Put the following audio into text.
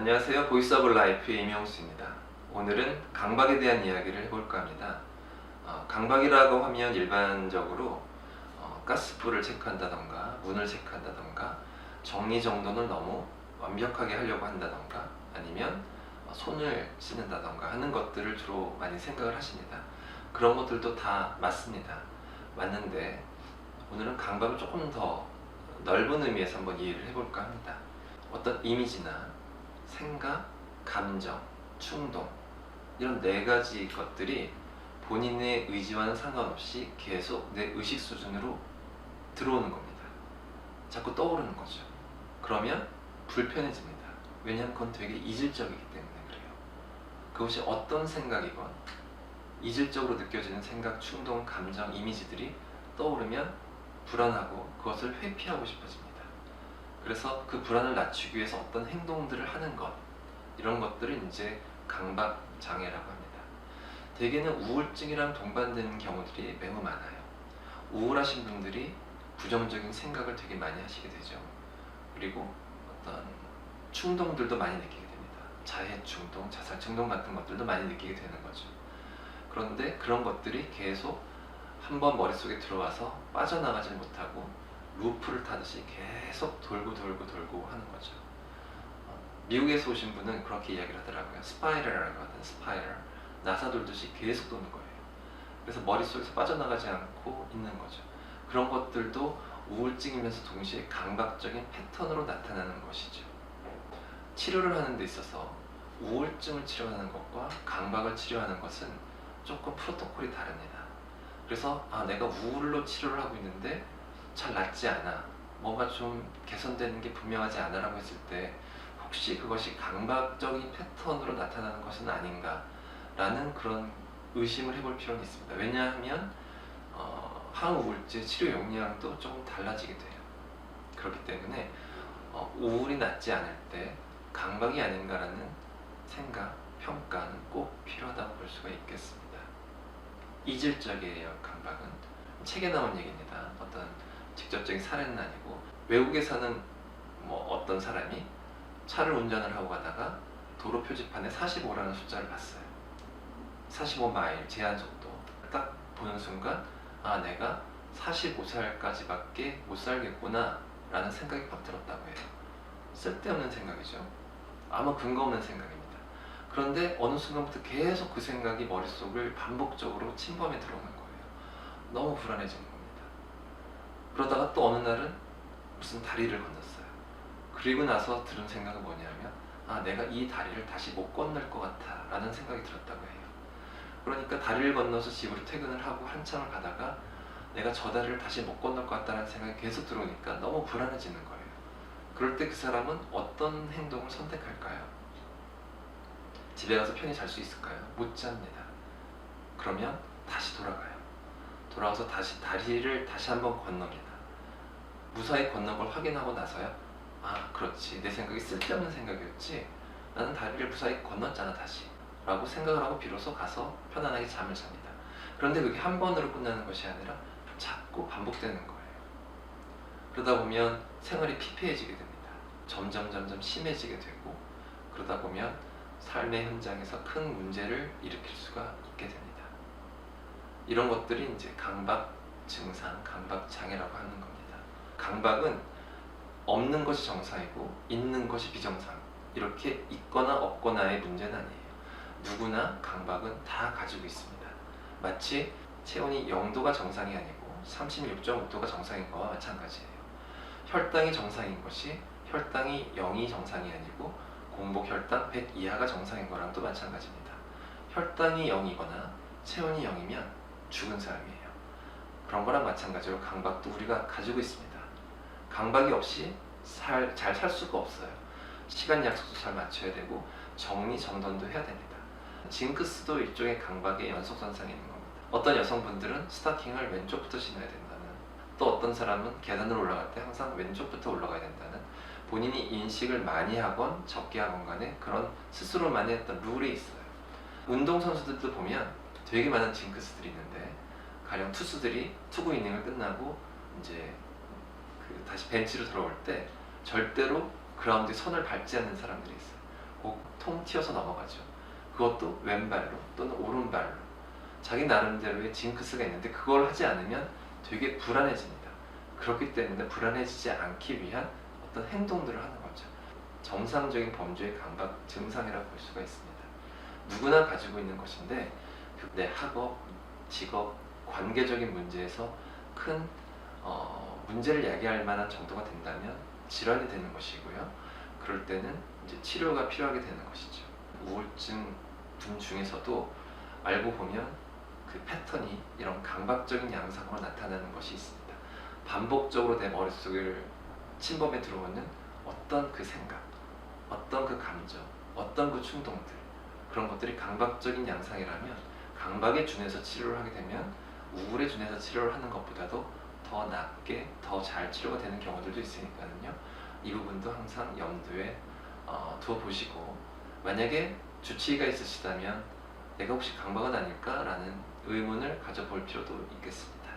안녕하세요. 보이스 오브 라이프의 이명수입니다. 오늘은 강박에 대한 이야기를 해볼까 합니다. 강박이라고 하면 일반적으로 가스불을 체크한다던가 문을 체크한다던가 정리정돈을 너무 완벽하게 하려고 한다던가 아니면 손을 씻는다던가 하는 것들을 주로 많이 생각을 하십니다. 그런 것들도 다 맞습니다. 맞는데 오늘은 강박을 조금 더 넓은 의미에서 한번 이해를 해볼까 합니다. 어떤 이미지나 생각, 감정, 충동 이런 네 가지 것들이 본인의 의지와는 상관없이 계속 내 의식 수준으로 들어오는 겁니다. 자꾸 떠오르는 거죠. 그러면 불편해집니다. 왜냐하면 그건 되게 이질적이기 때문에 그래요. 그것이 어떤 생각이건 이질적으로 느껴지는 생각, 충동, 감정, 이미지들이 떠오르면 불안하고 그것을 회피하고 싶어집니다. 그래서 그 불안을 낮추기 위해서 어떤 행동들을 하는 것, 이런 것들을 이제 강박 장애라고 합니다. 대개는 우울증이랑 동반되는 경우들이 매우 많아요. 우울하신 분들이 부정적인 생각을 되게 많이 하시게 되죠. 그리고 어떤 충동들도 많이 느끼게 됩니다. 자해 충동, 자살 충동 같은 것들도 많이 느끼게 되는 거죠. 그런데 그런 것들이 계속 한번 머릿속에 들어와서 빠져나가지 못하고 루프를 타듯이 계속 돌고 하는 거죠. 미국에서 오신 분은 그렇게 이야기를 하더라고요. 스파이럴이라고 하는 스파이럴, 나사 돌듯이 계속 도는 거예요. 그래서 머릿속에서 빠져나가지 않고 있는 거죠. 그런 것들도 우울증이면서 동시에 강박적인 패턴으로 나타나는 것이죠. 치료를 하는 데 있어서 우울증을 치료하는 것과 강박을 치료하는 것은 조금 프로토콜이 다릅니다. 그래서 내가 우울로 치료를 하고 있는데 잘 낫지 않아, 뭔가 좀 개선되는 게 분명하지 않아 라고 했을 때 혹시 그것이 강박적인 패턴으로 나타나는 것은 아닌가 라는 그런 의심을 해볼 필요는 있습니다. 왜냐하면 항우울제 치료 용량도 조금 달라지게 돼요. 그렇기 때문에 우울이 낫지 않을 때 강박이 아닌가라는 생각, 평가는 꼭 필요하다고 볼 수가 있겠습니다. 이질적이에요. 강박은 책에 나온 얘기입니다. 어떤 직접적인 사례는 아니고 외국에 사는 어떤 사람이 차를 운전을 하고 가다가 도로 표지판에 45라는 숫자를 봤어요. 45마일 제한 속도 딱 보는 순간 내가 45살까지밖에 못 살겠구나 라는 생각이 확 들었다고 해요. 쓸데없는 생각이죠. 아무 근거 없는 생각입니다. 그런데 어느 순간부터 계속 그 생각이 머릿속을 반복적으로 침범해 들어오는 거예요. 너무 불안해지는 겁니다. 그러다가 또 어느 날은 무슨 다리를 건넜어요. 그리고 나서 들은 생각은 뭐냐면 내가 이 다리를 다시 못 건널 것 같아 라는 생각이 들었다고 해요. 그러니까 다리를 건너서 집으로 퇴근을 하고 한참을 가다가 내가 저 다리를 다시 못 건널 것 같다는 생각이 계속 들어오니까 너무 불안해지는 거예요. 그럴 때 그 사람은 어떤 행동을 선택할까요? 집에 가서 편히 잘 수 있을까요? 못 잡니다. 그러면 다시 돌아가요. 돌아와서 다시 다리를 다시 한번 건넙니다. 무사히 건넌 걸 확인하고 나서야 그렇지, 내 생각이 쓸데없는 생각이었지, 나는 다리를 무사히 건넜잖아 다시 라고 생각을 하고 비로소 가서 편안하게 잠을 잡니다. 그런데 그게 한 번으로 끝나는 것이 아니라 자꾸 반복되는 거예요. 그러다 보면 생활이 피폐해지게 됩니다. 점점 심해지게 되고 그러다 보면 삶의 현장에서 큰 문제를 일으킬 수가 있게 됩니다. 이런 것들이 이제 강박 증상, 강박 장애라고 하는 겁니다. 강박은 없는 것이 정상이고 있는 것이 비정상, 이렇게 있거나 없거나의 문제는 아니에요. 누구나 강박은 다 가지고 있습니다. 마치 체온이 0도가 정상이 아니고 36.5도가 정상인 거와 마찬가지예요. 혈당이 정상인 것이 혈당이 0이 정상이 아니고 공복 혈당 100 이하가 정상인 거랑도 마찬가지입니다. 혈당이 0이거나 체온이 0이면 죽은 사람이에요. 그런 거랑 마찬가지로 강박도 우리가 가지고 있습니다. 강박이 없이 잘 살 수가 없어요. 시간 약속도 잘 맞춰야 되고 정리정돈도 해야 됩니다. 징크스도 일종의 강박의 연속선상에 있는 겁니다. 어떤 여성분들은 스타킹을 왼쪽부터 신어야 된다는, 또 어떤 사람은 계단을 올라갈 때 항상 왼쪽부터 올라가야 된다는, 본인이 인식을 많이 하건 적게 하건 간에 그런 스스로만의 어떤 룰이 있어요. 운동선수들도 보면 되게 많은 징크스들이 있는데, 가령 투수들이 투구 이닝을 끝나고 이제 다시 벤치로 돌아올 때 절대로 그라운드에 손을 밟지 않는 사람들이 있어요. 통 튀어서 넘어가죠. 그것도 왼발로 또는 오른발로 자기 나름대로의 징크스가 있는데 그걸 하지 않으면 되게 불안해집니다. 그렇기 때문에 불안해지지 않기 위한 어떤 행동들을 하는 거죠. 정상적인 범주의 강박 증상이라고 볼 수가 있습니다. 누구나 가지고 있는 것인데 내 학업, 직업, 관계적인 문제에서 큰 문제를 야기할 만한 정도가 된다면 질환이 되는 것이고요. 그럴 때는 이제 치료가 필요하게 되는 것이죠. 우울증 분 중에서도 알고 보면 그 패턴이 이런 강박적인 양상으로 나타나는 것이 있습니다. 반복적으로 내 머릿속을 침범해 들어오는 어떤 그 생각, 어떤 그 감정, 어떤 그 충동들, 그런 것들이 강박적인 양상이라면 강박에 준해서 치료를 하게 되면 우울에 준해서 치료를 하는 것보다도 더 낫게 더 잘 치료가 되는 경우들도 있으니까요. 이 부분도 항상 염두에 두어 보시고, 만약에 주치의가 있으시다면 내가 혹시 강박은 아닐까라는 의문을 가져볼 필요도 있겠습니다.